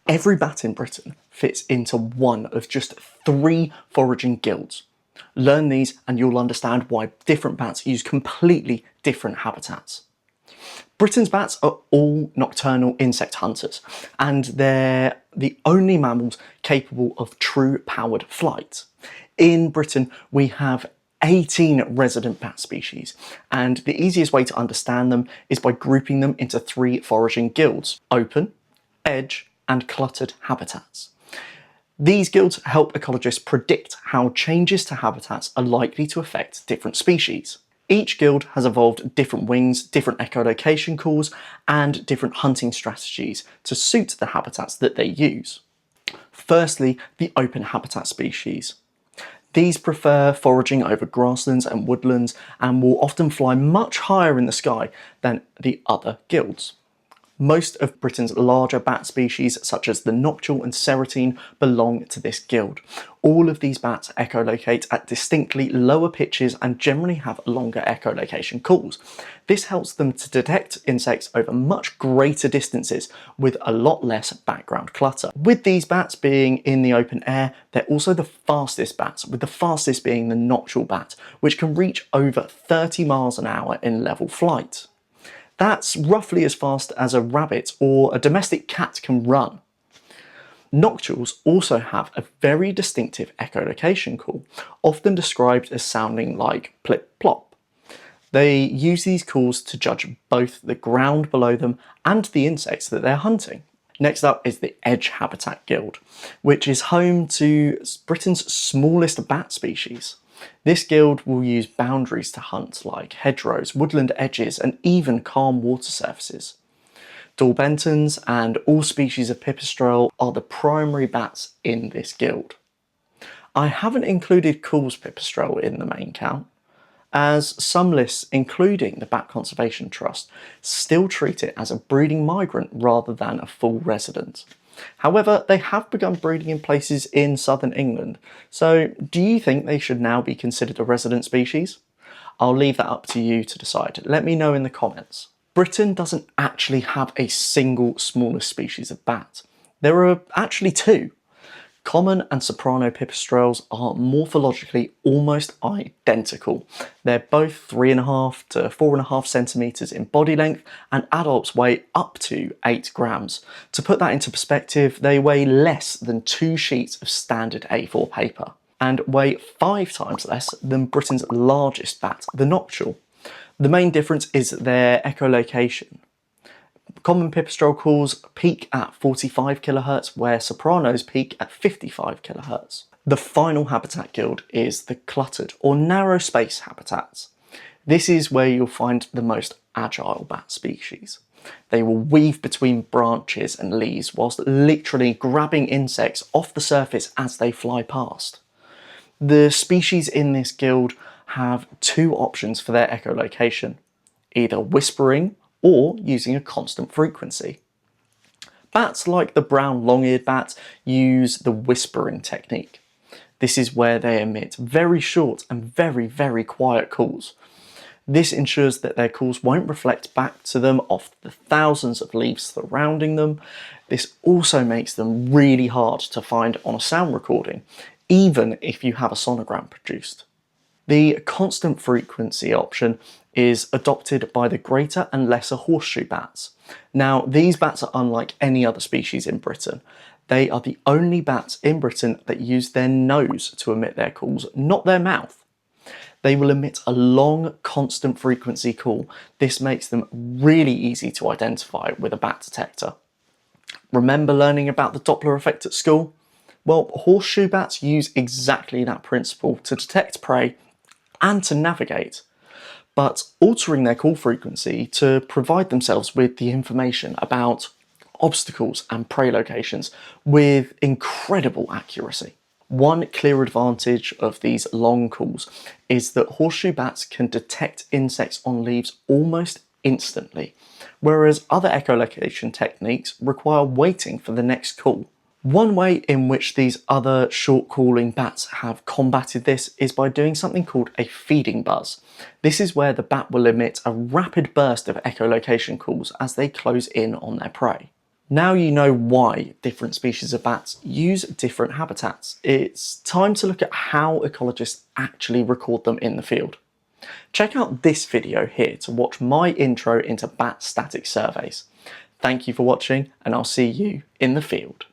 Every bat in Britain fits into one of just 3 foraging guilds. Learn these and you'll understand why different bats use completely different habitats. Britain's bats are all nocturnal insect hunters, and they're the only mammals capable of true powered flight. In Britain, we have 18 resident bat species, and the easiest way to understand them is by grouping them into 3 foraging guilds: open, edge, and cluttered habitats. These guilds help ecologists predict how changes to habitats are likely to affect different species. Each guild has evolved different wings, different echolocation calls, and different hunting strategies to suit the habitats that they use. Firstly, the open habitat species. These prefer foraging over grasslands and woodlands and will often fly much higher in the sky than the other guilds. Most of Britain's larger bat species, such as the noctule and serotine, belong to this guild. All of these bats echolocate at distinctly lower pitches and generally have longer echolocation calls. This helps them to detect insects over much greater distances with a lot less background clutter. With these bats being in the open air, they're also the fastest bats, with the fastest being the noctule bat, which can reach over 30 miles an hour in level flight. That's roughly as fast as a rabbit or a domestic cat can run. Noctules also have a very distinctive echolocation call, often described as sounding like plip-plop. They use these calls to judge both the ground below them and the insects that they're hunting. Next up is the Edge Habitat Guild, which is home to Britain's smallest bat species. This guild will use boundaries to hunt, like hedgerows, woodland edges, and even calm water surfaces. Daubenton's and all species of pipistrelle are the primary bats in this guild. I haven't included Cool's pipistrelle in the main count, as some lists, including the Bat Conservation Trust, still treat it as a breeding migrant rather than a full resident. However, they have begun breeding in places in southern England, so do you think they should now be considered a resident species? I'll leave that up to you to decide. Let me know in the comments. Britain doesn't actually have a single smallest species of bat. There are actually 2. Common and soprano pipistrelles are morphologically almost identical. They're both 3.5 to 4.5 centimeters in body length, and adults weigh up to 8 grams. To put that into perspective, they weigh less than 2 sheets of standard A4 paper, and weigh 5 times less than Britain's largest bat, the noctule. The main difference is their echolocation. Common pipistrelle calls peak at 45 kHz, where sopranos peak at 55 kHz. The final habitat guild is the cluttered or narrow space habitats. This is where you'll find the most agile bat species. They will weave between branches and leaves whilst literally grabbing insects off the surface as they fly past. The species in this guild have 2 options for their echolocation: either whispering or using a constant frequency. Bats like the brown long-eared bat use the whispering technique. This is where they emit very short and very quiet calls. This ensures that their calls won't reflect back to them off the thousands of leaves surrounding them. This also makes them really hard to find on a sound recording, even if you have a sonogram produced. The constant frequency option is adopted by the greater and lesser horseshoe bats. Now, these bats are unlike any other species in Britain. They are the only bats in Britain that use their nose to emit their calls, not their mouth. They will emit a long, constant frequency call. This makes them really easy to identify with a bat detector. Remember learning about the Doppler effect at school? Well, horseshoe bats use exactly that principle to detect prey and to navigate, but altering their call frequency to provide themselves with the information about obstacles and prey locations with incredible accuracy. One clear advantage of these long calls is that horseshoe bats can detect insects on leaves almost instantly, whereas other echolocation techniques require waiting for the next call. One way in which these other short calling bats have combated this is by doing something called a feeding buzz. This is where the bat will emit a rapid burst of echolocation calls as they close in on their prey. Now you know why different species of bats use different habitats. It's time to look at how ecologists actually record them in the field. Check out this video here to watch my intro into bat static surveys. Thank you for watching, and I'll see you in the field.